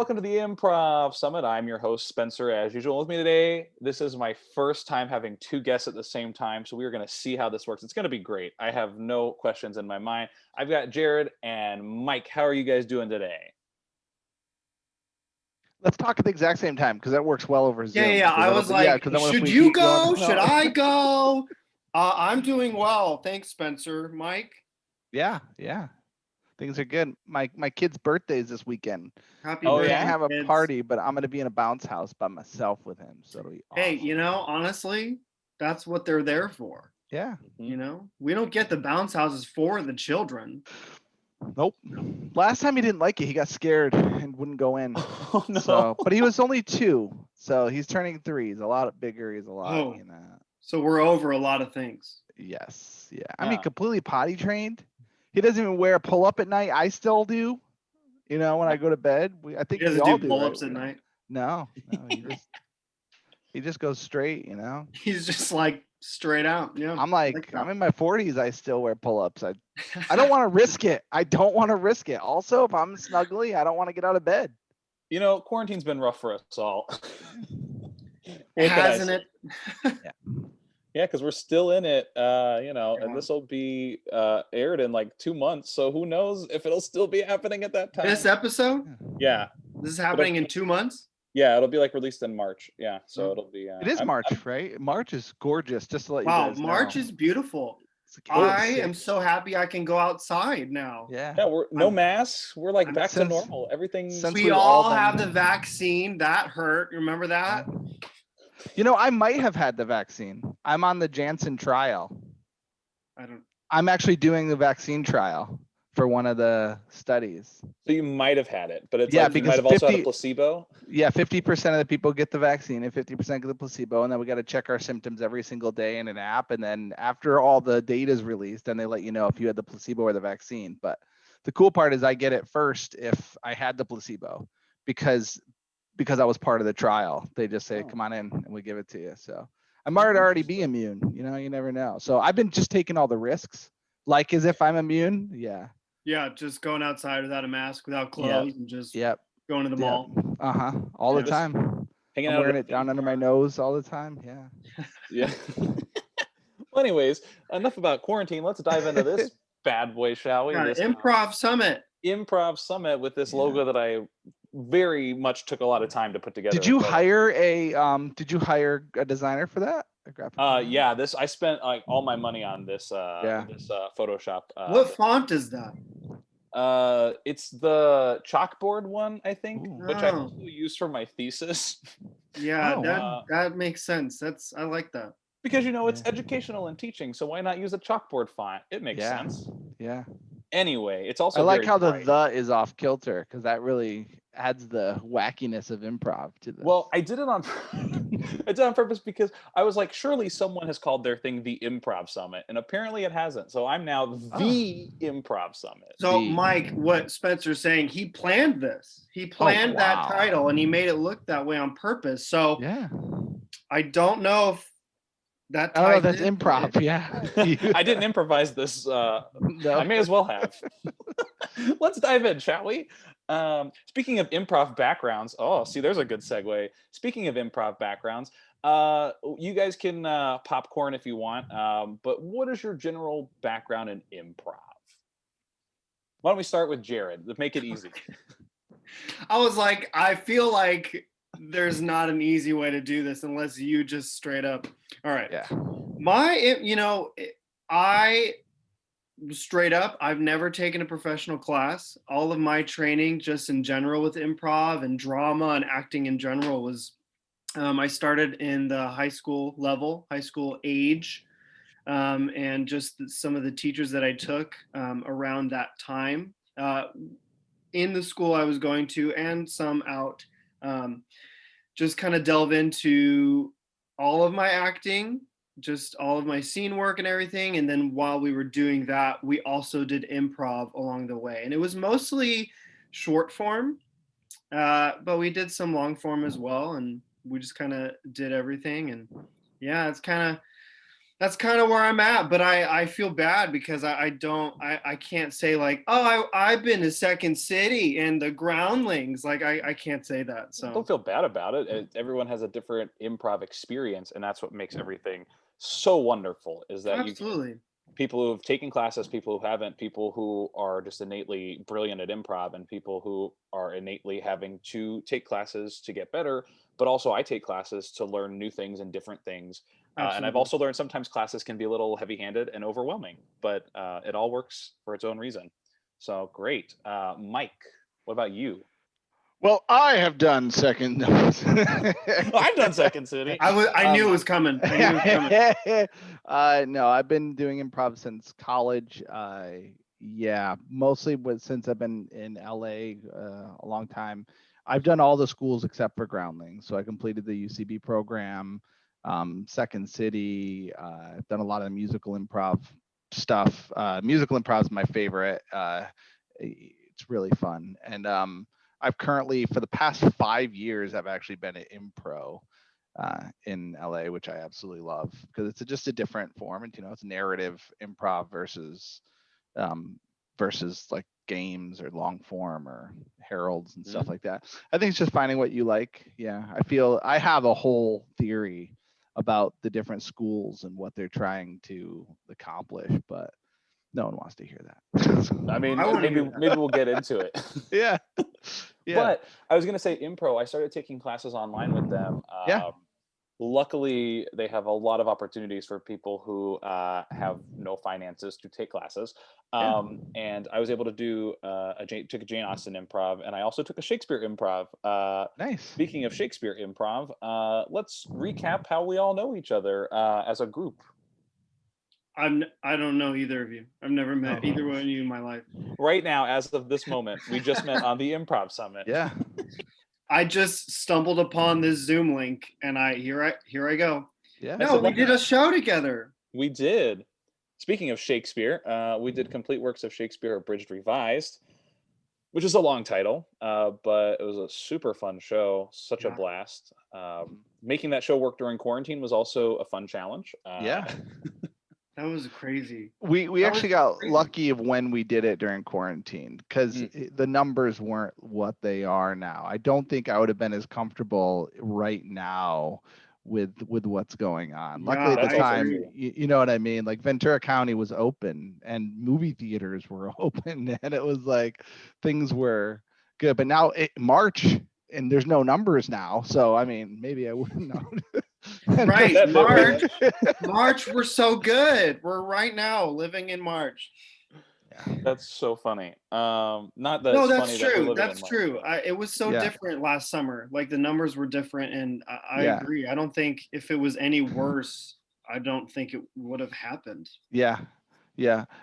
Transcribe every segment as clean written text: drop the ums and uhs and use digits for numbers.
welcome to the Improv Summit. I'm your host, Spencer, as usual. With me today, this is my first time having two guests at the same time, so we are going to see how this works. It's going to be great. I have no questions in my mind. I've got Jared and Mike. How are you guys doing today? Let's talk at the exact same time because that works well over Zoom. Yeah. I was like, should you go? Should I go? I'm doing well. Thanks, Spencer. Mike? Yeah. Things are good. My kid's birthday is this weekend. Happy birthday. We're gonna have a kids. party, but I'm gonna be in a bounce house by myself with him. So it'll be awesome. Hey, honestly, that's what they're there for. Yeah. We don't get the bounce houses for the children. Nope. Last time he didn't like it. He got scared and wouldn't go in. Oh no. So, but he was only 2, so he's turning 3. He's a lot bigger. He's a lot. So we're over a lot of things. Yes. Yeah. I mean, completely potty trained. He doesn't even wear a pull-up at night. I still do. When I go to bed. I think he doesn't we all do pull-ups at night. No. He just goes straight. He's just like straight out. Yeah. I'm in my 40s. I still wear pull-ups. I don't want to risk it. Also, if I'm snuggly, I don't want to get out of bed. Quarantine's been rough for us all. Hasn't it? Yeah, because we're still in it, and this will be aired in like 2 months. So who knows if it'll still be happening at that time. This episode? Yeah. This is happening in 2 months? Yeah, it'll be like released in March. Yeah, so it'll be. It is March, right? March is gorgeous. Just to let you guys know. Wow, March is beautiful. I am so happy I can go outside now. Yeah. Yeah, we're no masks. We're like back to normal. Everything. We all have the vaccine. That hurt. Remember that? I might have had the vaccine. I'm on the Janssen trial. I'm actually doing the vaccine trial for one of the studies. So you might have had it, but it's because you might have also had a placebo. Yeah, 50% of the people get the vaccine and 50% get the placebo, and then we got to check our symptoms every single day in an app. And then after all the data is released, then they let you know if you had the placebo or the vaccine. But the cool part is I get it first if I had the placebo, because I was part of the trial. They just say, come on in and we give it to you. So I might already be immune. You never know. So I've been just taking all the risks, like as if I'm immune. Yeah. Yeah, just going outside without a mask, without clothes, and just going to the mall. All the time. I'm wearing it down under my nose all the time. Yeah. Yeah. Well, anyways, enough about quarantine. Let's dive into this bad boy, shall we? This Improv Summit. Improv Summit with this logo that I very much took a lot of time to put together. Did you hire a designer for that? Yeah, I spent like all my money on this Photoshop. What font is that? It's the chalkboard one, I think, which I also used for my thesis. Yeah, that makes sense. I like that. Because it's educational and teaching, so why not use a chalkboard font? It makes sense. Yeah. Anyway, it's also I like how the is off kilter, because that really adds the wackiness of improv to this. Well, I did it on purpose because I was like, surely someone has called their thing the Improv Summit, and apparently it hasn't. So I'm now the Improv Summit. So Mike, what Spencer's saying, he planned this. He planned that title, and he made it look that way on purpose. So I don't know if that. Oh, that's improv. Yeah. I didn't improvise this. No. I may as well have. Let's dive in, shall we? Speaking of improv backgrounds, there's a good segue. Speaking of improv backgrounds, you guys can popcorn if you want, but what is your general background in improv? Why don't we start with Jared? Let's make it easy. I was like, I feel like there's not an easy way to do this unless you just straight up. All right. Yeah. Straight up, I've never taken a professional class. All of my training just in general with improv and drama and acting in general was, I started in the high school age, and just some of the teachers that I took around that time in the school I was going to and some out, just kind of delve into all of my acting, just all of my scene work and everything. And then while we were doing that, we also did improv along the way. And it was mostly short form, but we did some long form as well. And we just kind of did everything. And yeah, it's kind of, That's kind of where I'm at, but I feel bad because I can't say like, oh, I've been to Second City and the Groundlings. Like I can't say that. So Don't feel bad about it. Everyone has a different improv experience, and that's what makes everything so wonderful. Is that you absolutely. people who have taken classes, people who haven't, people who are just innately brilliant at improv, and people who are innately having to take classes to get better. But also, I take classes to learn new things and different things. And I've Absolutely. also learned sometimes classes can be a little heavy-handed and overwhelming, but it all works for its own reason. So great, Mike. What about you? Well, I have done second. I've done Second City. I knew it was coming. I knew it was coming. No, I've been doing improv since college. Yeah, mostly since I've been in LA a long time. I've done all the schools except for Groundlings. So I completed the UCB program, Second City. I've done a lot of musical improv stuff. Musical improv is my favorite. It's really fun. And I've currently, for the past 5 years, I've actually been at Improv in LA, which I absolutely love because it's just a different form. And, it's narrative improv versus like games or long form or heralds and stuff like that. I think it's just finding what you like. Yeah, I feel I have a whole theory about the different schools and what they're trying to accomplish, but no one wants to hear that. I mean, wanna maybe hear that. maybe we'll get into it. Yeah. But I was gonna say Improv. I started taking classes online with them. Yeah. Luckily, they have a lot of opportunities for people who have no finances to take classes. And I was able to do took a Jane Austen improv, and I also took a Shakespeare improv. Nice. Speaking of Shakespeare improv, let's recap how we all know each other as a group. I don't know either of you. I've never met either one of you in my life. Right now, as of this moment, we just met on the Improv Summit. Yeah. I just stumbled upon this Zoom link, and here I go. Yeah. No, we did a show together. We did. Speaking of Shakespeare, we did Complete Works of Shakespeare Abridged Revised, which is a long title, but it was a super fun show. Such a blast. Making that show work during quarantine was also a fun challenge. Yeah. That was crazy. We actually got lucky of when we did it during quarantine because the numbers weren't what they are now. I don't think I would have been as comfortable right now with what's going on. Luckily at the time, you know what I mean? Like Ventura County was open and movie theaters were open and it was like things were good. But now March and there's no numbers now. So, I mean, maybe I wouldn't know. Right. March, we're so good. We're right now living in March. Yeah. That's so funny. Not that no, it's that's funny true. That that's true. It was so different last summer. Like the numbers were different, and I agree. I don't think if it was any worse, I don't think it would have happened. Yeah.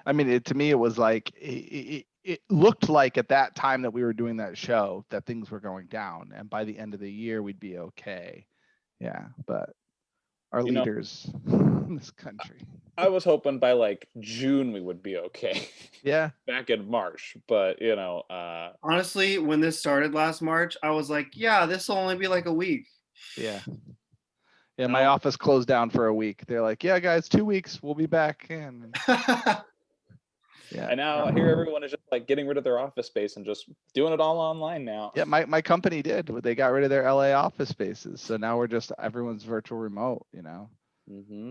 I mean, to me, it was like it looked like at that time that we were doing that show that things were going down, and by the end of the year we'd be okay. Yeah, but our leaders in this country. I was hoping by like June we would be okay. Yeah. Back in March, but honestly, when this started last March, I was like, yeah, this will only be like a week. Yeah. Yeah, my office closed down for a week. They're like, yeah, guys, 2 weeks, we'll be back in. Yeah. And now I hear everyone is just like getting rid of their office space and just doing it all online now. Yeah, my company did. They got rid of their LA office spaces. So now we're just everyone's virtual remote,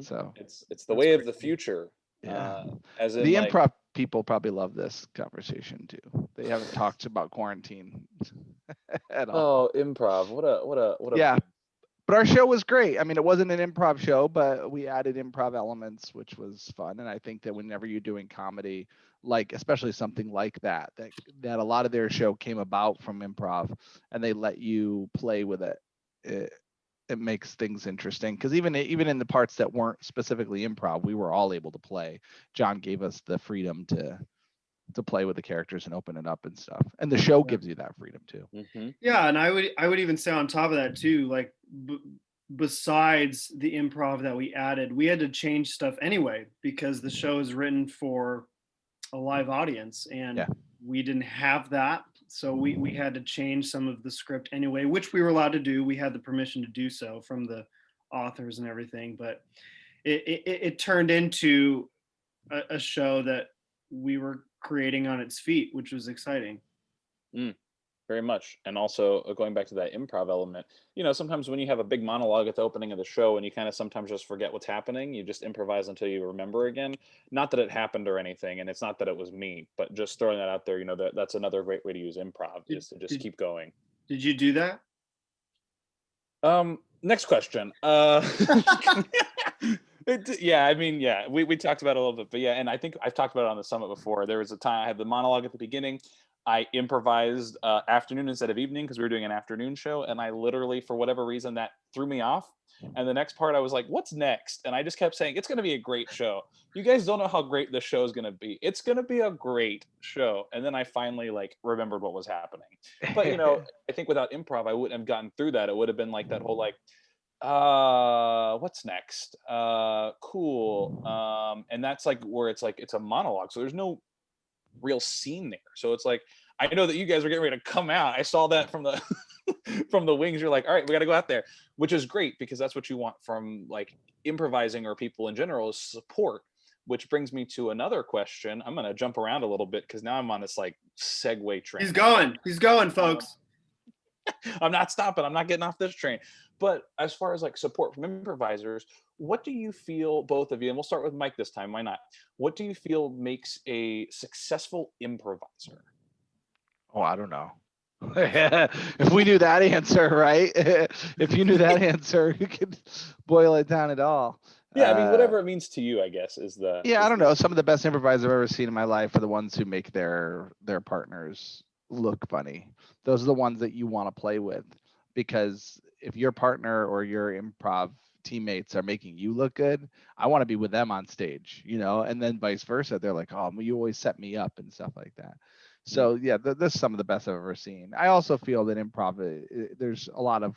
So it's the way of the future. Yeah. As in the improv people probably love this conversation too. They haven't talked about quarantine at all. Oh, improv. What a yeah. But our show was great. I mean, it wasn't an improv show, but we added improv elements, which was fun. And I think that whenever you're doing comedy, like especially something like that a lot of their show came about from improv, and they let you play with it. It makes things interesting because even in the parts that weren't specifically improv, we were all able to play. John gave us the freedom to play with the characters and open it up and stuff, and the show gives you that freedom too. Yeah, and I would even say on top of that too, like besides the improv that we added, we had to change stuff anyway because the show is written for a live audience, and we didn't have that, so we had to change some of the script anyway, which we were allowed to do. We had the permission to do so from the authors and everything, but it turned into a show that we were creating on its feet, which was exciting. Very much. And also going back to that improv element, sometimes when you have a big monologue at the opening of the show and you kind of sometimes just forget what's happening, you just improvise until you remember again. Not that it happened or anything, and it's not that it was me, but just throwing that out there, that's another great way to use improv, is to just keep going. Did you do that? Next question. We talked about it a little bit, but yeah, and I think I've talked about it on the summit before. There was a time I had the monologue at the beginning. I improvised afternoon instead of evening because we were doing an afternoon show, and I literally, for whatever reason, that threw me off. And the next part, I was like, "What's next?" And I just kept saying, "It's going to be a great show." You guys don't know how great this show is going to be. It's going to be a great show. And then I finally remembered what was happening. But I think without improv, I wouldn't have gotten through that. It would have been like that whole what's next? Cool. And that's where it's a monologue, so there's no real scene there. So it's I know that you guys are getting ready to come out. I saw that from the from the wings. You're like, all right, we got to go out there, which is great because that's what you want from improvising or people in general, is support. Which brings me to another question. I'm going to jump around a little bit because now I'm on this segue train. He's going, folks. I'm not stopping. I'm not getting off this train. But as far as support from improvisers, what do you feel, both of you, and we'll start with Mike this time, why not? What do you feel makes a successful improviser? Oh, I don't know. If we knew that answer, right? If you knew that answer, you could boil it down at all. Yeah, I mean, whatever it means to you, I guess, is the... Yeah, I don't know. Some of the best improvisers I've ever seen in my life are the ones who make their partners look funny. Those are the ones that you want to play with, because if your partner or your improv teammates are making you look good, I want to be with them on stage, and then vice versa. They're like, "Oh, you always set me up," and stuff like that. So yeah, this is some of the best I've ever seen. I also feel that improv, there's a lot of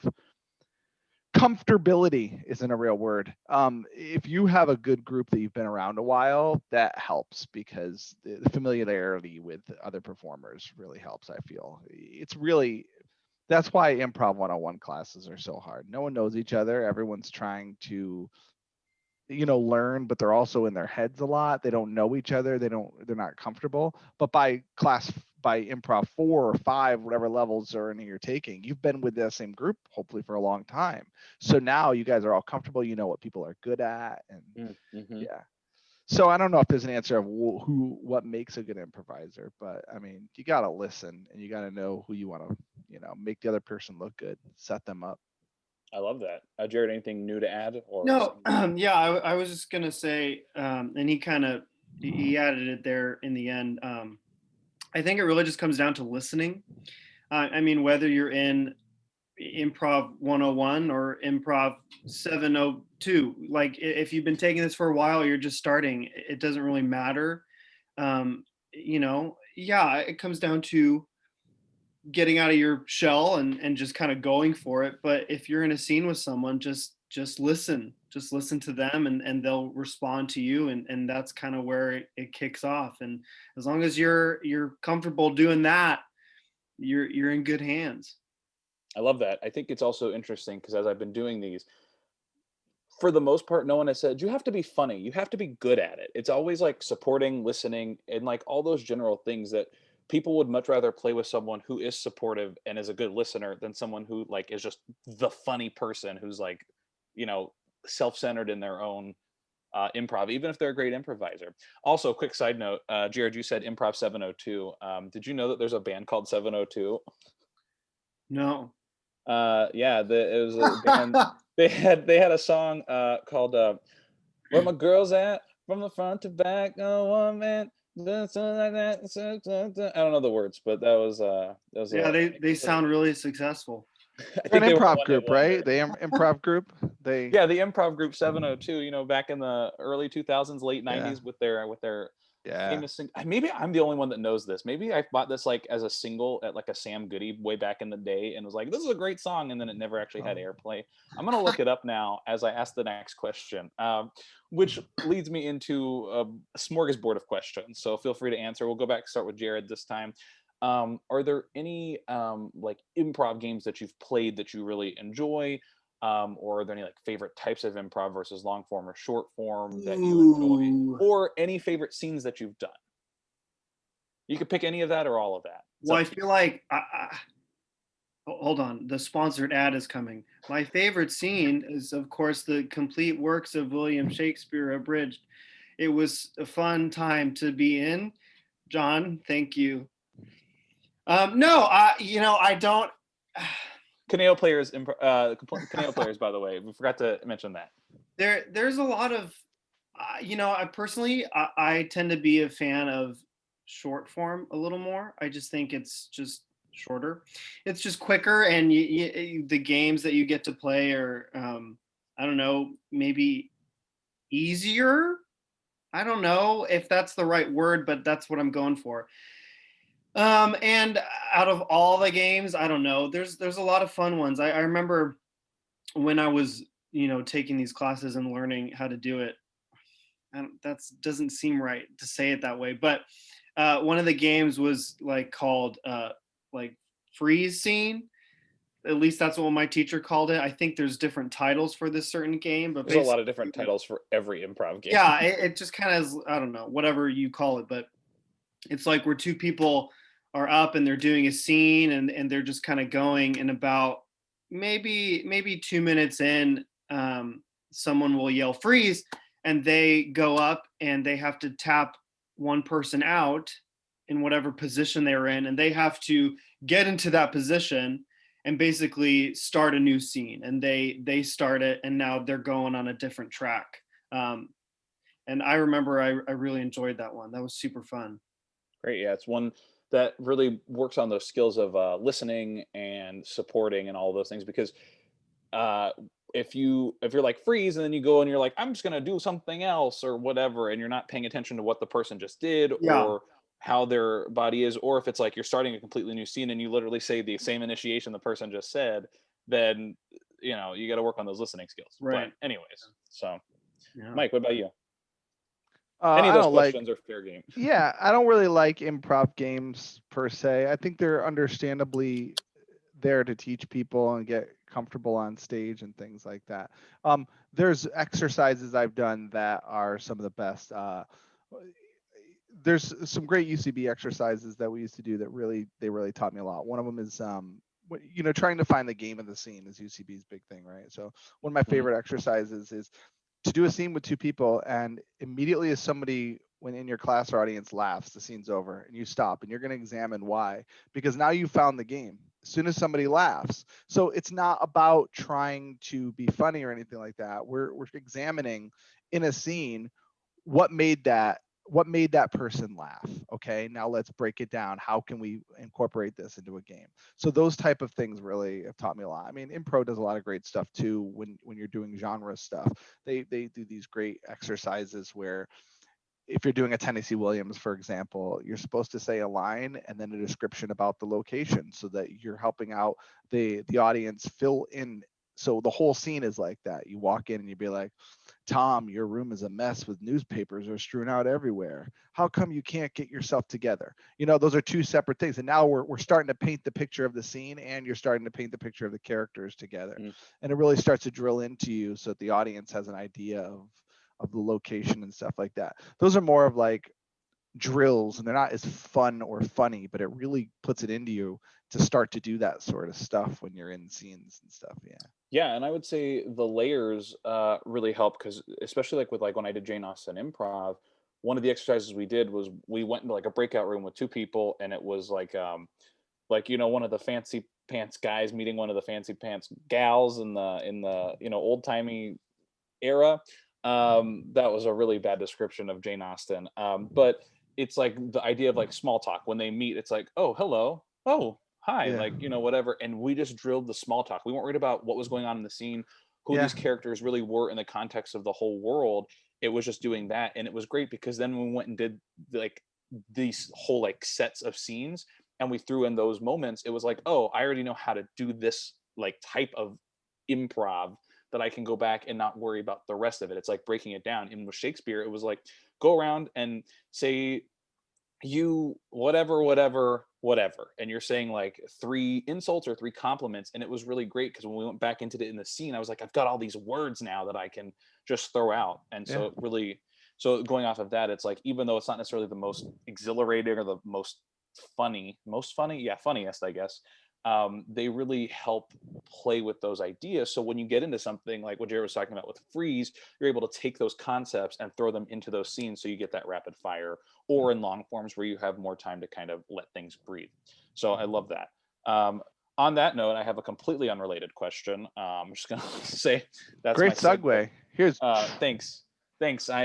comfortability isn't a real word. If you have a good group that you've been around a while, that helps, because the familiarity with other performers really helps. I feel that's why improv 101 classes are so hard. No one knows each other. Everyone's trying to learn, but they're also in their heads a lot. They don't know each other. They're not comfortable. But by improv 4 or 5, whatever levels are in you're taking, you've been with the same group hopefully for a long time. So now you guys are all comfortable. You know what people are good at, and yeah. So I don't know if there's an answer of what makes a good improviser, but I mean, you got to listen and you got to know who you want to, make the other person look good, set them up. I love that. Jared, anything new to add? Or no, yeah, I was just gonna say, and he added it there in the end. I think it really just comes down to listening. I mean, whether you're in Improv 101 or Improv 702, if you've been taking this for a while, you're just starting, it doesn't really matter. Yeah, it comes down to getting out of your shell and just kind of going for it. But if you're in a scene with someone, just listen to them, and they'll respond to you, and that's kind of where it kicks off. And as long as you're comfortable doing that, you're in good hands. I love that. I think it's also interesting because as I've been doing these, for the most part, no one has said you have to be funny, you have to be good at it. It's always supporting, listening, and all those general things that people would much rather play with someone who is supportive and is a good listener than someone who is just the funny person who's self-centered in their own improv, even if they're a great improviser. Also, quick side note, Jared, you said Improv 702. Did you know that there's a band called 702? No. Yeah, it was a band. they had a song called "Where My Girls At," from the front to back. Oh, one man. Something like that. I don't know the words, but that was yeah. They sound really successful. I think an improv group, right? The improv group. The improv group 702. Back in the early 2000s, late 90s, with their famous thing. Maybe I'm the only one that knows this. Maybe I bought this as a single at a Sam Goody way back in the day and was like, this is a great song, and then it never actually had airplay. I'm gonna look it up now as I ask the next question, which leads me into a smorgasbord of questions, so feel free to answer. We'll go back, start with Jared this time. Are there any improv games that you've played that you really enjoy? or are there any like favorite types of improv versus long form or short form that you enjoy, Ooh. or any favorite scenes that you've done? You could pick any of that or all of that. Well, I feel like hold on, the sponsored ad is coming. My favorite scene is, of course, the complete works of William Shakespeare abridged. It was a fun time to be in. John, thank you. No, I don't. Caneo players, Caneo players, by the way, we forgot to mention that. There's a lot of, I personally, I tend to be a fan of short form a little more. I just think it's just shorter. It's just quicker, and the games that you get to play are, I don't know, maybe easier. I don't know if that's the right word, but that's what I'm going for. And out of all the games, I don't know. There's a lot of fun ones. I remember when I was, taking these classes and learning how to do it. That doesn't seem right to say it that way, but one of the games was like called like freeze scene. At least that's what my teacher called it. I think there's different titles for this certain game, but there's a lot of different titles for every improv game. Yeah, it just kind of is, I don't know, whatever you call it, but it's like where two people are up and they're doing a scene, and they're just kind of going, and about maybe 2 minutes in, someone will yell freeze, and they go up and they have to tap one person out in whatever position they're in, and they have to get into that position and basically start a new scene, and they start it, and now they're going on a different track. And I remember I really enjoyed that one. That was super fun. Great. Yeah, it's one that really works on those skills of listening and supporting and all those things, because if you're like freeze and then you go and you're like, I'm just gonna do something else or whatever, and you're not paying attention to what the person just did Yeah. or how their body is, or if it's like you're starting a completely new scene and you literally say the same initiation the person just said, then you got to work on those listening skills. Right. But anyways, so Yeah. Mike, what about you? Any of those questions are fair game. Yeah, I don't really like improv games per se. I think they're understandably there to teach people and get comfortable on stage and things like that. There's exercises I've done that are some of the best. There's some great UCB exercises that we used to do that really taught me a lot. One of them is trying to find the game of the scene is UCB's big thing, right? So one of my favorite exercises is to do a scene with two people, and immediately as somebody when in your class or audience laughs, the scene's over, and you stop and you're going to examine why, because now you found the game as soon as somebody laughs. So it's not about trying to be funny or anything like that. We're examining in a scene what made that person laugh. Okay, now let's break it down. How can we incorporate this into a game? So those type of things really have taught me a lot. I mean, Impro does a lot of great stuff too. When you're doing genre stuff, they do these great exercises where if you're doing a Tennessee Williams, for example, you're supposed to say a line and then a description about the location so that you're helping out the audience fill in. So the whole scene is like that. You walk in and you'd be like, Tom, your room is a mess with newspapers are strewn out everywhere. How come you can't get yourself together? Those are two separate things. And now we're starting to paint the picture of the scene, and you're starting to paint the picture of the characters together. And it really starts to drill into you so that the audience has an idea of the location and stuff like that. Those are more of like drills, and they're not as fun or funny, but it really puts it into you to start to do that sort of stuff when you're in scenes and stuff. Yeah, and I would say the layers really help, because especially like with when I did Jane Austen Improv, one of the exercises we did was we went into like a breakout room with two people, and it was like one of the fancy pants guys meeting one of the fancy pants gals in the old timey era. That was a really bad description of Jane Austen. But it's like the idea of like small talk when they meet. It's like, oh, hello, oh, hi, whatever. And we just drilled the small talk. We weren't worried about what was going on in the scene, who these characters really were in the context of the whole world. It was just doing that, and it was great because then we went and did like these whole like sets of scenes, and we threw in those moments. It was like, oh, I already know how to do this like type of improv, that I can go back and not worry about the rest of it. It's like breaking it down. And with Shakespeare, it was like, go around and say, you whatever whatever, and you're saying like 3 insults or 3 compliments, and it was really great because when we went back into it in the scene, I was like, I've got all these words now that I can just throw out. And so it really, so going off of that, it's like, even though it's not necessarily the most exhilarating or the most funniest, I guess, they really help play with those ideas. So when you get into something like what Jared was talking about with freeze, you're able to take those concepts and throw them into those scenes, so you get that rapid fire, or in long forms where you have more time to kind of let things breathe. So I love that. On that note, I have a completely unrelated question. I'm just gonna say that's great my segue. Here's thanks. I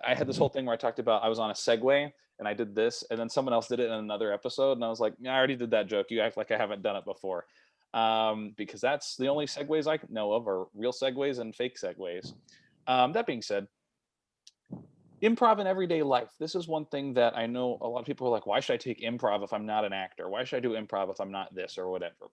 had this whole thing where I talked about I was on a Segway and I did this, and then someone else did it in another episode, and I was like, yeah, I already did that joke. You act like I haven't done it before, because that's the only segues I know of are real segues and fake segues. That being said, improv in everyday life. This is one thing that I know a lot of people are like, why should I take improv if I'm not an actor? Why should I do improv if I'm not this or whatever?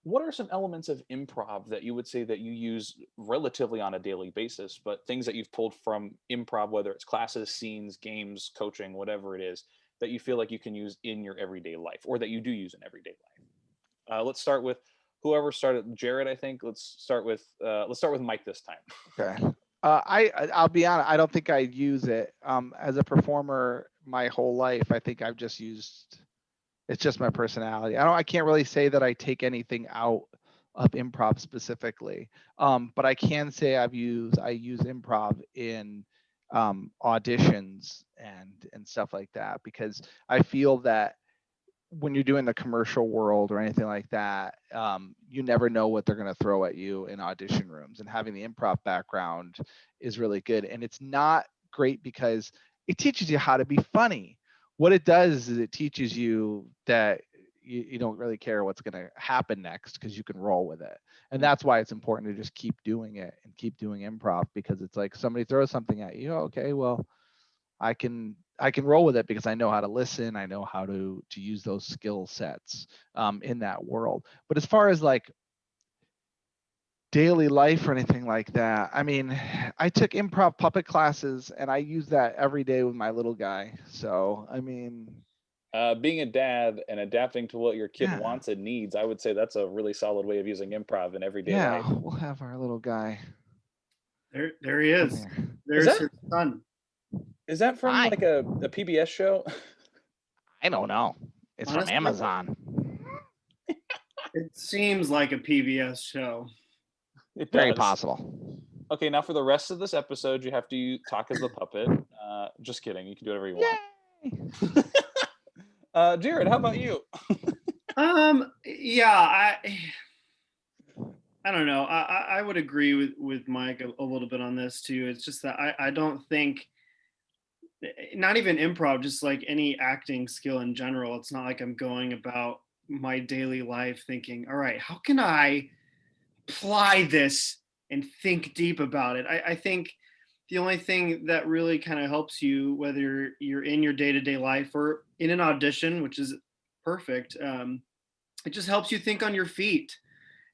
What are some elements of improv that you would say that you use relatively on a daily basis, but things that you've pulled from improv, whether it's classes, scenes, games, coaching, whatever it is, that you feel like you can use in your everyday life, or that you do use in everyday life? Let's start with whoever started. Jared, I think. Let's start with Mike this time. okay. I'll be honest. I don't think I use it as a performer my whole life. I think I've just used. It's just my personality. I can't really say that I take anything out of improv specifically. But I can say I use improv in auditions and stuff like that, because I feel that when you're doing the commercial world or anything like that, you never know what they're going to throw at you in audition rooms, and having the improv background is really good. And it's not great because it teaches you how to be funny. What it does is it teaches you that you don't really care what's going to happen next, because you can roll with it. And that's why it's important to just keep doing it and keep doing improv, because it's like somebody throws something at you. Okay, well, I can roll with it because I know how to listen. I know how to use those skill sets in that world. But as far as like daily life or anything like that, I mean, I took improv puppet classes and I use that every day with my little guy. So, I mean, being a dad and adapting to what your kid wants and needs, I would say that's a really solid way of using improv in everyday life. Yeah, we'll have our little guy. There he is. There's his son. Is that from like a PBS show? I don't know. It's honestly from Amazon. It seems like a PBS show. It's very possible. Okay, now for the rest of this episode, you have to talk as the puppet. Just kidding. You can do whatever you want. Jared, how about you? Yeah, I don't know. I would agree with Mike a little bit on this too. It's just that I don't think, not even improv, just like any acting skill in general, it's not like I'm going about my daily life thinking, all right, how can I apply this and think deep about it? I think the only thing that really kind of helps you, whether you're in your day-to-day life or in an audition, which is perfect, it just helps you think on your feet.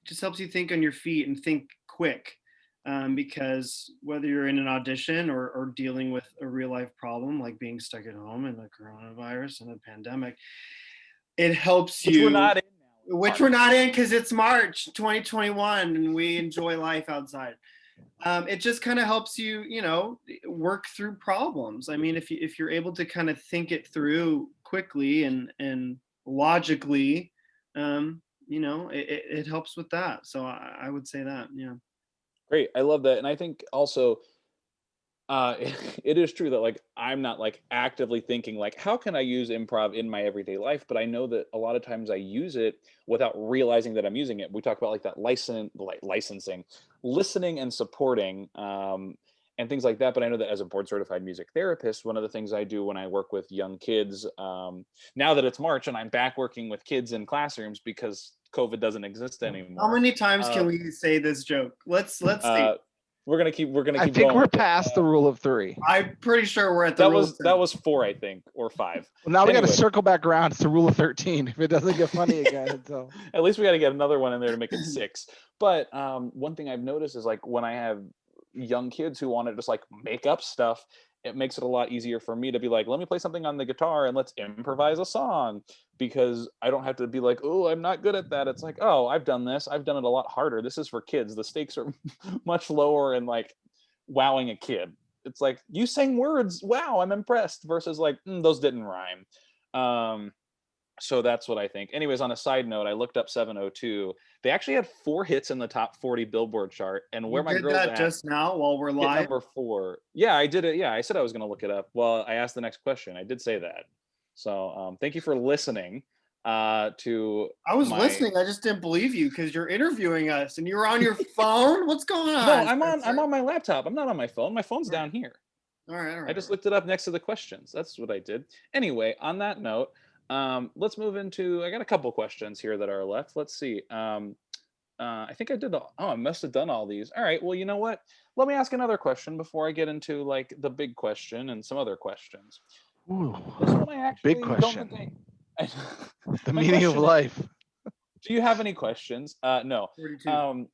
It just helps you think on your feet and think quick. Because whether you're in an audition or dealing with a real life problem like being stuck at home in the coronavirus and the pandemic, it helps you. Which we're not in because it's March 2021 and we enjoy life outside. It just kind of helps you, work through problems. I mean, if you're able to kind of think it through quickly and logically, it helps with that. So I would say that, yeah. Great. I love that. And I think also it is true that like I'm not like actively thinking like how can I use improv in my everyday life, but I know that a lot of times I use it without realizing that I'm using it. We talk about like that licensing, listening and supporting, and things like that. But I know that as a board certified music therapist, one of the things I do when I work with young kids, now that it's March and I'm back working with kids in classrooms because COVID doesn't exist anymore. How many times can we say this joke? Let's see. We're gonna keep I think going. We're past the rule of 3. I'm pretty sure we're at the rule of 10. That was 4, I think, or 5. Well, now we got to circle back around. It's the rule of 13 if it doesn't get funny again. So at least we got to get another one in there to make it 6. But one thing I've noticed is like when I have young kids who want to just like make up stuff, it makes it a lot easier for me to be like, let me play something on the guitar and let's improvise a song, because I don't have to be like, oh, I'm not good at that. It's like, oh, I've done this. I've done it a lot harder. This is for kids. The stakes are much lower, and like wowing a kid. It's like, you sang words. Wow, I'm impressed. Versus like, those didn't rhyme. So that's what I think. Anyways, on a side note, I looked up 702. They actually had 4 hits in the top 40 Billboard chart. And Where You My did Girl's that At, just now while we're hit live. number 4. Yeah, I did it. Yeah, I said I was going to look it up. Well, I asked the next question. I did say that. So thank you for listening to I was my... listening. I just didn't believe you because you're interviewing us and you were on your phone. What's going on? No, I'm on my laptop. I'm not on my phone. My phone's down here. All right. I just looked it up next to the questions. That's what I did. Anyway, on that note, let's move into, I got a couple questions here that are left. Let's see. I think I did I must have done all these. All right, well, you know what? Let me ask another question before I get into like the big question and some other questions. Ooh, This one I actually big question. don't think I The meaning of life. Do you have any questions? No. 42.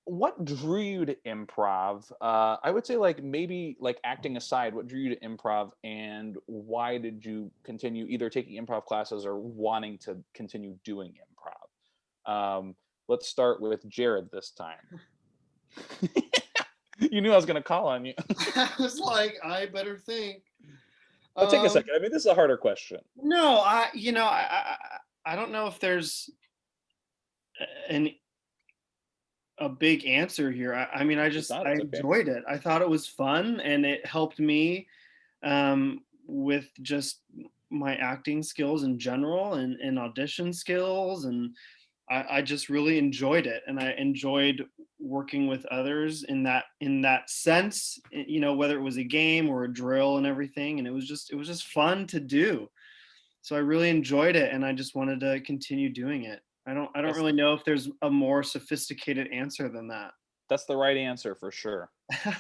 What drew you to improv? I would say like maybe like acting aside, what drew you to improv, and why did you continue either taking improv classes or wanting to continue doing improv? Let's start with Jared this time. You knew I was going to call on you. I was like, I better think. I'll take a second. I mean, this is a harder question. No, I don't know if there's a big answer here. I mean, I enjoyed it. I thought it was fun, and it helped me with just my acting skills in general and audition skills, and I just really enjoyed it, and I enjoyed working with others in that sense, whether it was a game or a drill and everything, and it was just fun to do. So I really enjoyed it, and I just wanted to continue doing it. I don't really know if there's a more sophisticated answer than that. That's the right answer for sure.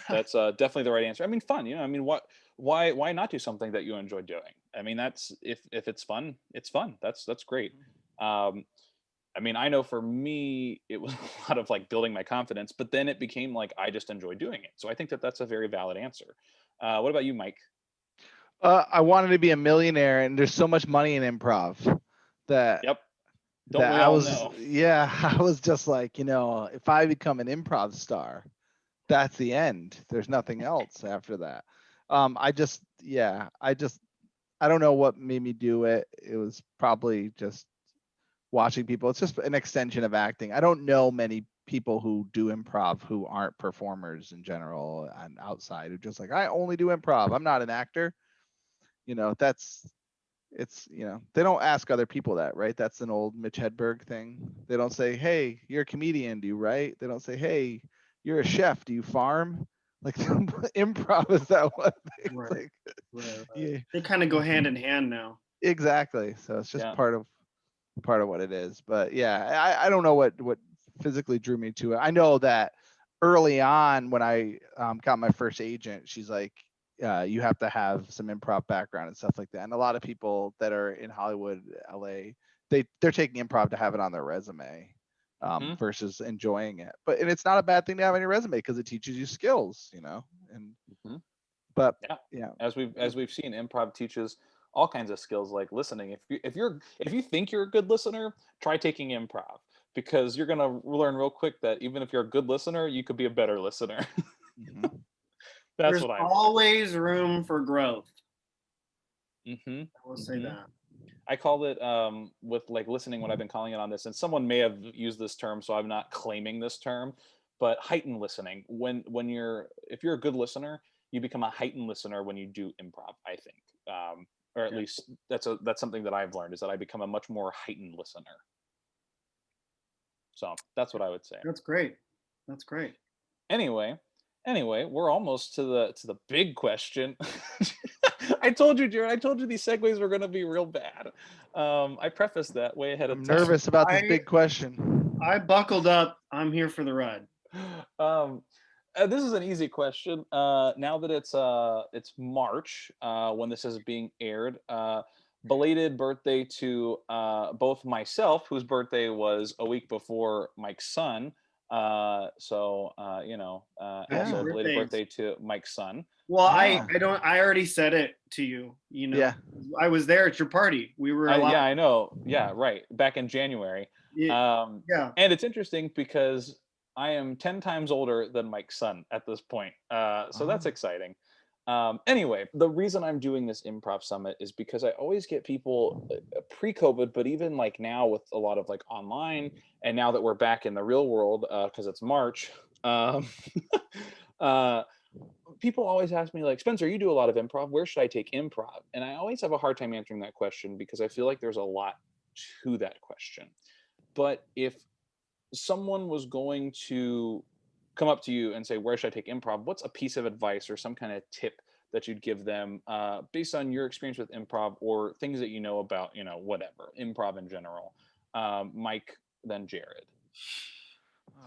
That's definitely the right answer. I mean, fun. I mean, why not do something that you enjoy doing? I mean, that's if it's fun, it's fun. That's great. I mean, I know for me, it was a lot of like building my confidence, but then it became like I just enjoy doing it. So I think that that's a very valid answer. What about you, Mike? I wanted to be a millionaire, and there's so much money in improv that. Yep. Don't we all know? Yeah, I was just like, if I become an improv star, that's the end. There's nothing else after that. I don't know what made me do it. It was probably just watching people. It's just an extension of acting. I don't know many people who do improv who aren't performers in general and outside who just like, I only do improv. I'm not an actor. They don't ask other people that, right? That's an old Mitch Hedberg thing. They don't say, hey, you're a comedian, do you write? They don't say, hey, you're a chef, do you farm? Like improv is that one thing. Right. Right. Yeah. They kind of go hand in hand now. Exactly. So it's just part of what it is. But yeah, I don't know what physically drew me to it. I know that early on when I got my first agent, she's like, you have to have some improv background and stuff like that. And a lot of people that are in Hollywood, LA, they're taking improv to have it on their resume versus enjoying it. And it's not a bad thing to have on your resume because it teaches you skills, And but yeah, as we've seen, improv teaches all kinds of skills like listening. If you think you're a good listener, try taking improv, because you're gonna learn real quick that even if you're a good listener, you could be a better listener. There's always room for growth. I will say that. I called it with like listening when I've been calling it on this, and someone may have used this term, so I'm not claiming this term, but heightened listening. If you're a good listener, you become a heightened listener when you do improv, I think. Or at least that's something that I've learned, is that I become a much more heightened listener. So that's what I would say. That's great. Anyway, we're almost to the big question. I told you, Jared. I told you these segues were going to be real bad. I prefaced that way ahead of time. I'm nervous about this big question. I buckled up. I'm here for the ride. This is an easy question. Now that it's March when this is being aired, belated birthday to both myself, whose birthday was a week before Mike's son, Also a belated birthday to Mike's son. Well, I already said it to you. Yeah. I was there at your party. We were allowed. Yeah, I know. Yeah, right. Back in January. Yeah. And it's interesting because I am 10 times older than Mike's son at this point. So that's exciting. Anyway, the reason I'm doing this improv summit is because I always get people pre-COVID, but even like now with a lot of like online, and now that we're back in the real world, because it's March, people always ask me like, Spencer, you do a lot of improv. Where should I take improv? And I always have a hard time answering that question because I feel like there's a lot to that question. But if someone was going to come up to you and say, where should I take improv? What's a piece of advice or some kind of tip that you'd give them based on your experience with improv or things that you know about, whatever, improv in general? Mike, then Jared.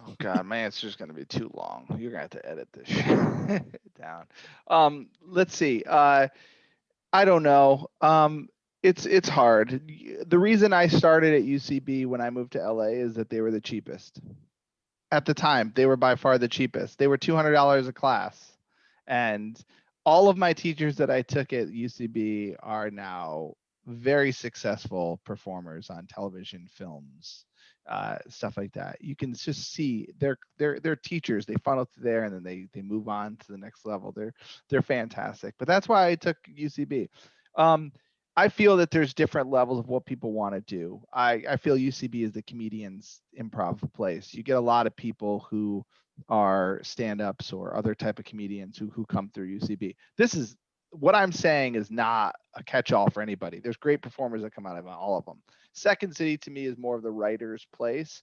Oh God, my answer is going to be too long. You're going to have to edit this shit down. Let's see. I don't know. It's hard. The reason I started at UCB when I moved to LA is that they were the cheapest. At the time, they were by far the cheapest. They were $200 a class. And all of my teachers that I took at UCB are now very successful performers on television, films, stuff like that. You can just see they're teachers. They funnel through there and then they move on to the next level. They're fantastic. But that's why I took UCB. I feel that there's different levels of what people want to do. I feel UCB is the comedians improv place. You get a lot of people who are stand-ups or other type of comedians who come through UCB. This is what I'm saying is not a catch-all for anybody. There's great performers that come out of all of them. Second City to me is more of the writer's place.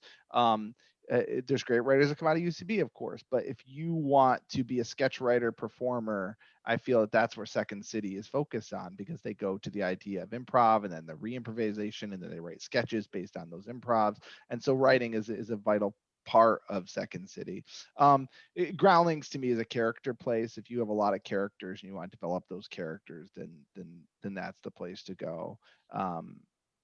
There's great writers that come out of UCB, of course, but if you want to be a sketch writer performer, I feel that that's where Second City is focused on because they go to the idea of improv and then the re-improvisation and then they write sketches based on those improvs. And so writing is a vital part of Second City. Groundlings to me is a character place. If you have a lot of characters and you want to develop those characters, then that's the place to go.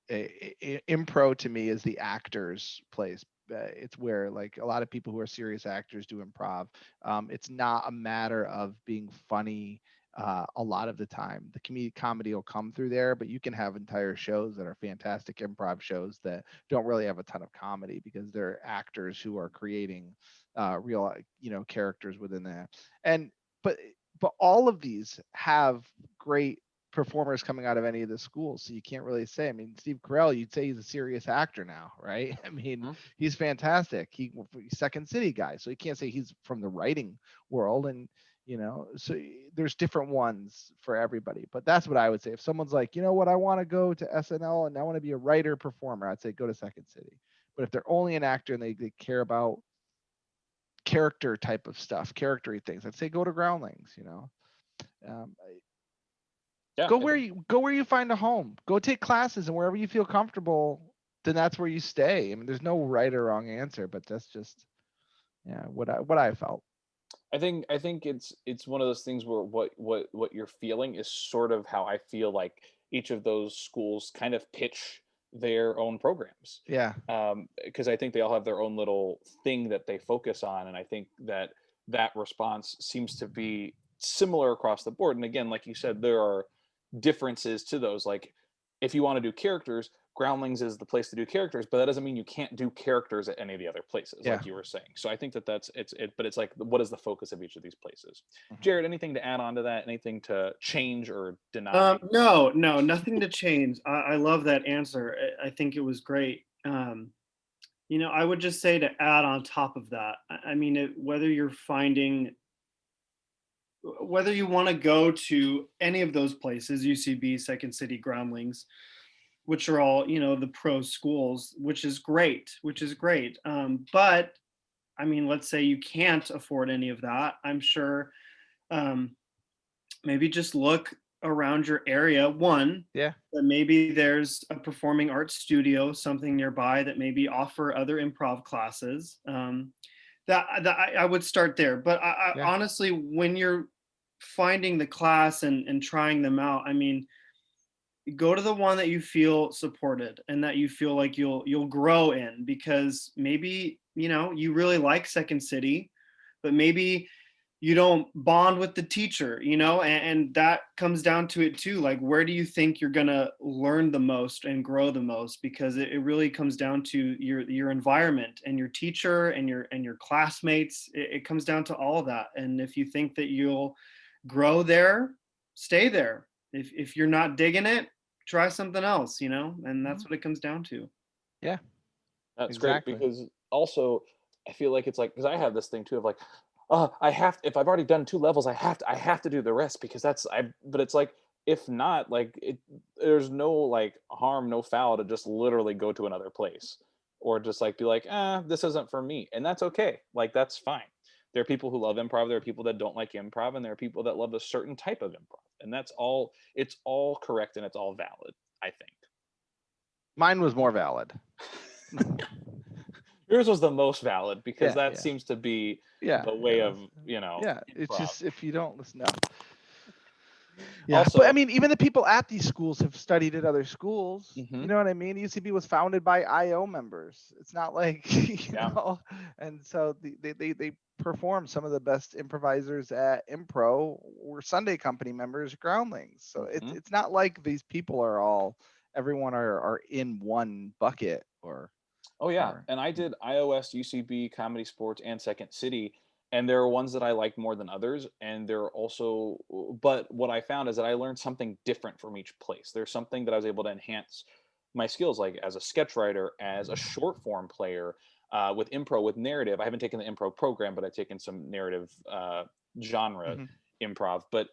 Impro to me is the actors place. It's where like a lot of people who are serious actors do improv. It's not a matter of being funny a lot of the time. The comedy will come through there, but you can have entire shows that are fantastic improv shows that don't really have a ton of comedy because they're actors who are creating real characters within that. But all of these have great performers coming out of any of the schools, so you can't really say. I mean, Steve Carell, you'd say he's a serious actor now, right? I mean, he's fantastic. He's Second City guy, so you can't say he's from the writing world. And so there's different ones for everybody. But that's what I would say. If someone's like, you know what, I want to go to SNL and I want to be a writer performer, I'd say go to Second City. But if they're only an actor and they care about character type of stuff, charactery things, I'd say go to Groundlings. Go where you find a home. Go take classes, and wherever you feel comfortable, then that's where you stay. I mean, there's no right or wrong answer, but that's just what I felt. I think it's one of those things where what you're feeling is sort of how I feel like each of those schools kind of pitch their own programs. Yeah. Because I think they all have their own little thing that they focus on, and I think that response seems to be similar across the board. And again, like you said, there are differences to those. Like if you want to do characters, Groundlings is the place to do characters, but that doesn't mean you can't do characters at any of the other places, like you were saying. So I think that's it. But it's like, what is the focus of each of these places? Jared, anything to add on to that? Anything to change or deny? No, nothing to change. I love that answer. I think it was great. I would just say to add on top of that, I mean, whether you want to go to any of those places, UCB, Second City, Groundlings, which are all, the pro schools, which is great. But I mean, let's say you can't afford any of that. I'm sure maybe just look around your area. That maybe there's a performing arts studio, something nearby that maybe offer other improv classes. That I would start there. But I honestly, when you're finding the class and trying them out, I mean, go to the one that you feel supported and that you feel like you'll grow in, because maybe, you really like Second City, but maybe you don't bond with the teacher, and that comes down to it too. Like, where do you think you're gonna learn the most and grow the most? Because it really comes down to your environment and your teacher and your classmates. It comes down to all of that. And if you think that you'll grow there, stay there. If you're not digging it, try something else, and that's what it comes down to. Yeah, That's exactly. great, because also I feel like it's like, because I have this thing too of like, I have, if I've already done 2 levels, I have to do the rest, because but it's like, if not, like, there's no like harm, no foul to just literally go to another place, or just like be like, this isn't for me, and that's okay. Like, that's fine. There are people who love improv, there are people that don't like improv, and there are people that love a certain type of improv, and that's all. It's all correct and it's all valid, I think. Mine was more valid. Yours was the most valid, because Yeah, that seems to be yeah, the way of, yeah. It's improv. just, if you don't listen, no. Yeah, Also, but I mean, even the people at these schools have studied at other schools. Mhm. You know what I mean? UCB was founded by IO members. It's not like, Yeah. know, and so they perform. Some of the best improvisers at Impro were Sunday Company members, groundlings. So Mhm. it's not like these people are all, everyone are in one bucket or. Oh yeah, and I did iOS, UCB, Comedy Sports, and Second City, and there are ones that I liked more than others, and there are also, but what I found is that I learned something different from each place. There's something that I was able to enhance my skills, like as a sketch writer, as a short form player, with improv, with narrative. I haven't taken the improv program, but I've taken some narrative genre Mhm. improv. But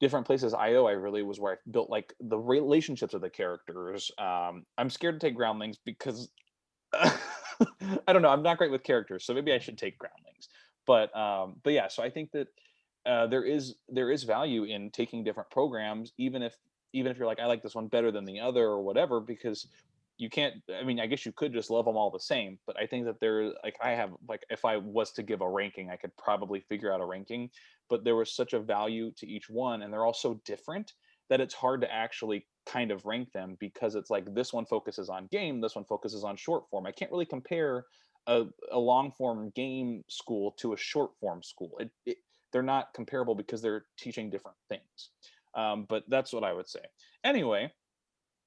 different places, I really was where I built like the relationships of the characters. I'm scared to take groundlings because I don't know. I'm not great with characters, so maybe I should take groundlings. But yeah. So I think that there is value in taking different programs, even if you're like, I like this one better than the other or whatever, because you can't. I mean, I guess you could just love them all the same, but I think that I have, like, if I was to give a ranking, I could probably figure out a ranking. But there was such a value to each one, and they're all so different that it's hard to actually kind of rank them, because it's like this one focuses on game, this one focuses on short form. I can't really compare a long form game school to a short form school. They're not comparable because they're teaching different things. But that's what I would say. Anyway,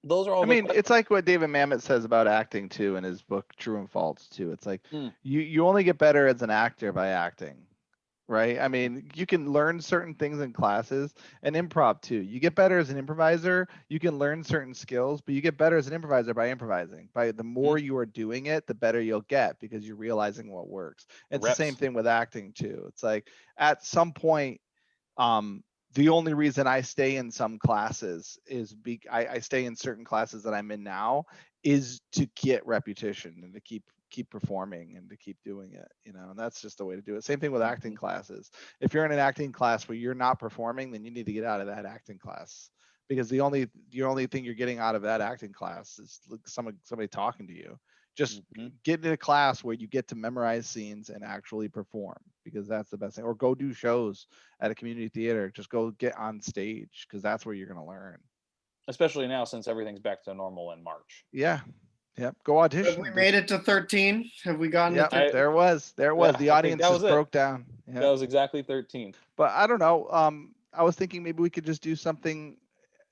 those are all I the mean, questions. it's like what David Mamet says about acting too in his book True and False too. It's like Mm. you only get better as an actor by acting, right? I mean, you can learn certain things in classes and improv too. You get better as an improviser, you can learn certain skills, but you get better as an improviser by improvising. By the more you are doing it, the better you'll get, because you're realizing what works. It's the same Reps. thing with acting too. It's like at some point, the only reason I stay in some classes is I stay in certain classes that I'm in now is to get repetition and to keep performing and to keep doing it, and that's just the way to do it. Same thing with acting classes. If you're in an acting class where you're not performing, then you need to get out of that acting class, because the only thing you're getting out of that acting class is somebody talking to you. Just get in a class where you get to memorize scenes and actually perform, because that's the best thing. Or go do shows at a community theater. Just go get on stage, because that's where you're going to learn. Especially now, since everything's back to normal in March. Yeah. Yep. Go audition. Have we made it to 13? Have we gotten to 13? There was. Yeah, The I think audience that just was it. broke down. Yeah. That was exactly 13. But I don't know. I was thinking maybe we could just do something.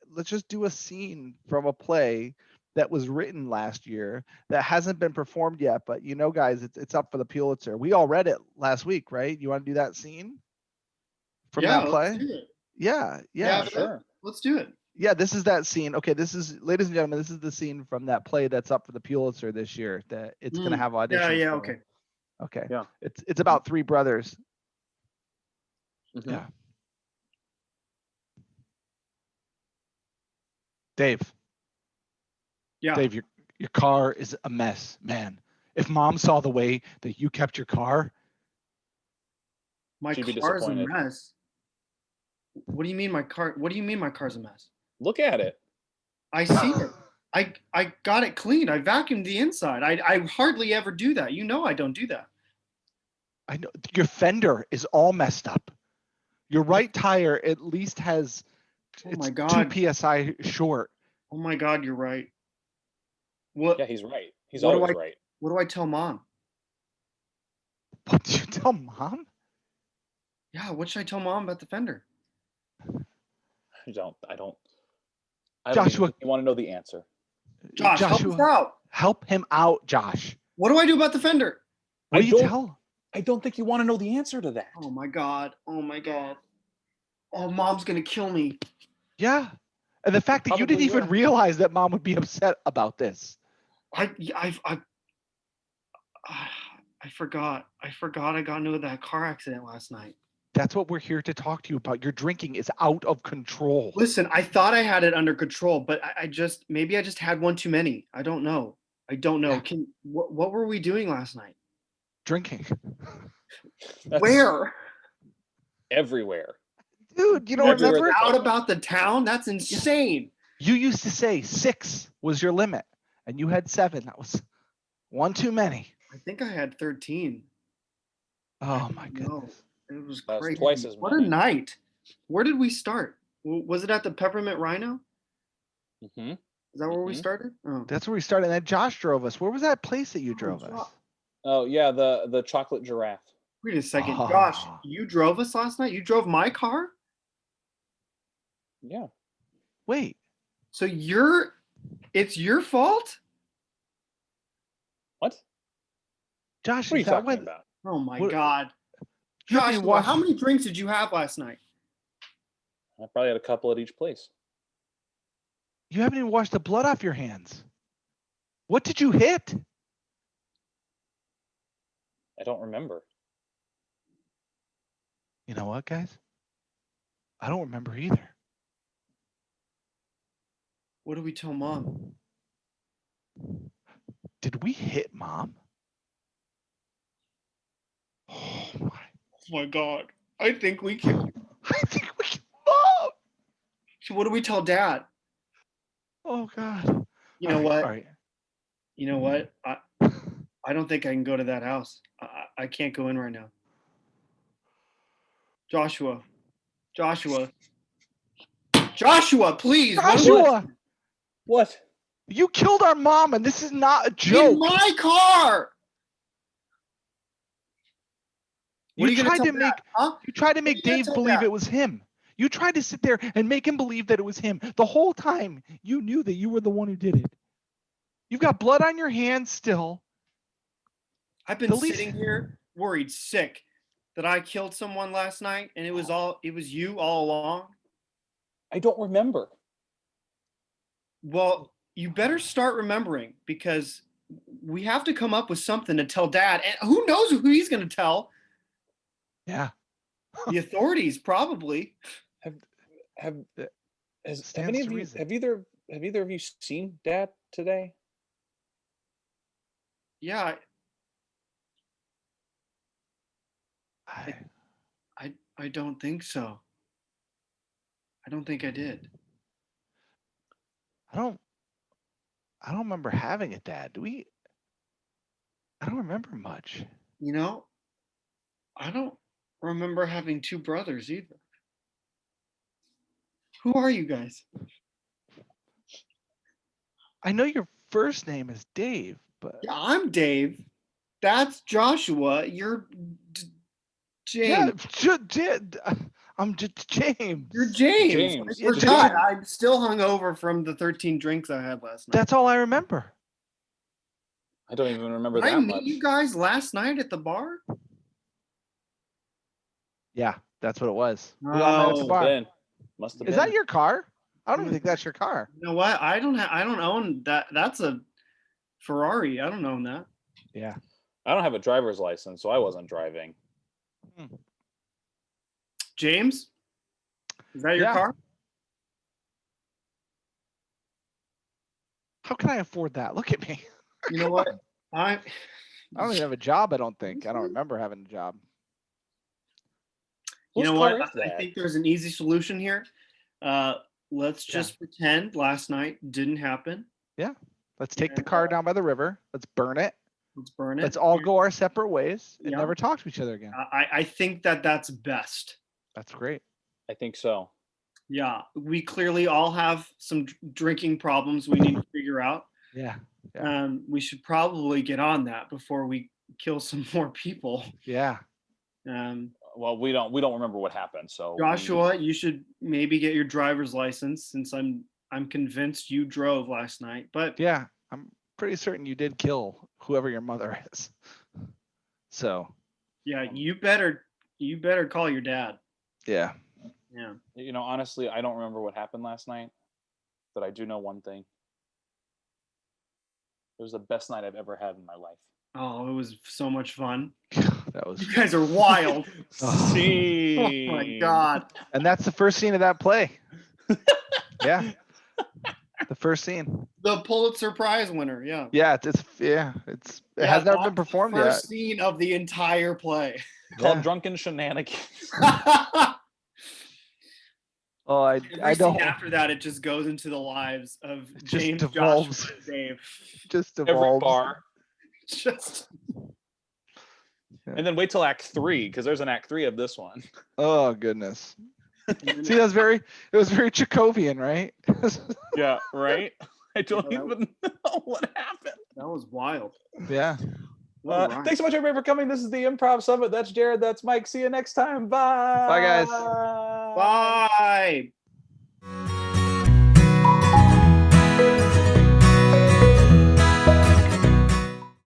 Let's just do a scene from a play that was written last year that hasn't been performed yet. But guys, it's up for the Pulitzer. We all read it last week, right? You want to do that scene from that play? Let's do it. Yeah. Sure. Let's do it. Yeah, this is that scene. Okay, this is, ladies and gentlemen, this is the scene from that play that's up for the Pulitzer this year that it's going to have auditions. Yeah, for. okay. Okay. Yeah. It's about 3 brothers. Mm-hmm. Yeah. Dave. Yeah. Dave, your car is a mess, man. If mom saw the way that you kept your car, my car's a mess. What do you mean my car's a mess? Look at it. I see it. I got it cleaned. I vacuumed the inside. I hardly ever do that. I don't do that. I know your fender is all messed up. Your right tire at least has 2 psi short. Oh my God, you're right. What? Yeah, he's right. He's What do always I- right. What do I tell mom? What did you tell mom? Yeah, what should I tell mom about the fender? I don't even Joshua, think you want to know the answer. Josh, help us Joshua, out. help him out, Josh. What do I do about the fender? What do you tell? I don't think you want to know the answer to that. Oh my God. Oh my God. Oh, mom's gonna kill me. Yeah. And the fact that you didn't even realize that mom would be upset about this. I forgot. I got into that car accident last night. That's what we're here to talk to you about. Your drinking is out of control. Listen, I thought I had it under control, but maybe I just had one too many. I don't know. Yeah. What were we doing last night? Drinking. Where? Everywhere. Dude, you don't remember? Out about the town? That's insane. You used to say 6 was your limit, and you had 7. That was one too many. I think I had 13. Oh my goodness. It was That's crazy. twice as What a many. night. Where did we start? Was it at the Peppermint Rhino? Mm-hmm. Is that where we started? Oh. That's where we started. And then Josh drove us. Where was that place that you drove us? Oh yeah, the chocolate giraffe. Wait a second. Oh. Josh, you drove us last night? You drove my car? Yeah. Wait. So it's your fault? Josh, What are you talking about? Oh my God. You haven't Joshua, how many drinks did you have last night? I probably had a couple at each place. You haven't even washed the blood off your hands. What did you hit? I don't remember. You know what, guys? I don't remember either. What did we tell mom? Did we hit mom? Oh my God. I think we killed him. I think we killed mom. So what do we tell dad? Oh God. You know what? All right. You know what? I don't think I can go to that house. I can't go in right now. Joshua, please. What? You killed our mom, and this is not a joke. In my car. You tried to make Dave believe it was him. You tried to sit there and make him believe that it was him. The whole time you knew that you were the one who did it. You've got blood on your hands still. I've been sitting here worried sick that I killed someone last night, and it was you all along. I don't remember. Well, you better start remembering, because we have to come up with something to tell dad. And who knows who he's going to tell? Yeah. The authorities, probably. Have either of you seen Dad today? Yeah. I don't think so. I don't think I did. I don't remember having a dad. Do we? I don't remember much. You know, I don't remember having 2 brothers either. Who are you guys? I know your first name is Dave, but yeah, I'm Dave. That's Joshua. You're James. Yeah, I'm just James. You're James. I forgot. I'm still hungover from the 13 drinks I had last night. That's all I remember. I don't even remember that much. Did I much. meet you guys last night at the bar? Yeah, that's what it was. We all met at the bar. Must have been. Is that your car? I don't even think that's your car. You know what? I don't own that. That's a Ferrari. I don't own that. Yeah. I don't have a driver's license, so I wasn't driving. James, is that your car? How can I afford that? Look at me. You know what? I don't even have a job, I don't think. I don't remember having a job. You know what? I think there's an easy solution here. Let's just pretend last night didn't happen. Yeah. Let's take the car down by the river. Let's burn it. Let's burn it. Let's all go our separate ways and never talk to each other again. I think that's best. That's great. I think so. Yeah, we clearly all have some drinking problems we need to figure out. Yeah. We should probably get on that before we kill some more people. Yeah. Well, we don't remember what happened, so Joshua, you should maybe get your driver's license, since I'm convinced you drove last night. But yeah, I'm pretty certain you did kill whoever your mother is. So yeah, you better call your dad. yeah. Yeah. You know, honestly, I don't remember what happened last night, but I do know one thing. It was the best night I've ever had in my life. Oh, it was so much fun. That was. You guys are wild. See. Oh my God. And that's the first scene of that play. Yeah. The first scene. The Pulitzer Prize winner. Yeah. Yeah, it has never been performed yet. First scene of the entire play. Called Drunken Shenanigans. Oh, I don't. After that, it just goes into the lives of James, devolves. Joshua, and Dave. Just Every evolves. bar. Just. And then wait till Act 3, because there's an Act 3 of this one. Oh goodness. See, it was very Chekhovian, right? Yeah, right. I don't even know what happened. That was wild. Yeah. Thanks so much, everybody, for coming. This is the Improv Summit. That's Jared. That's Mike. See you next time. Bye. Bye, guys. Bye.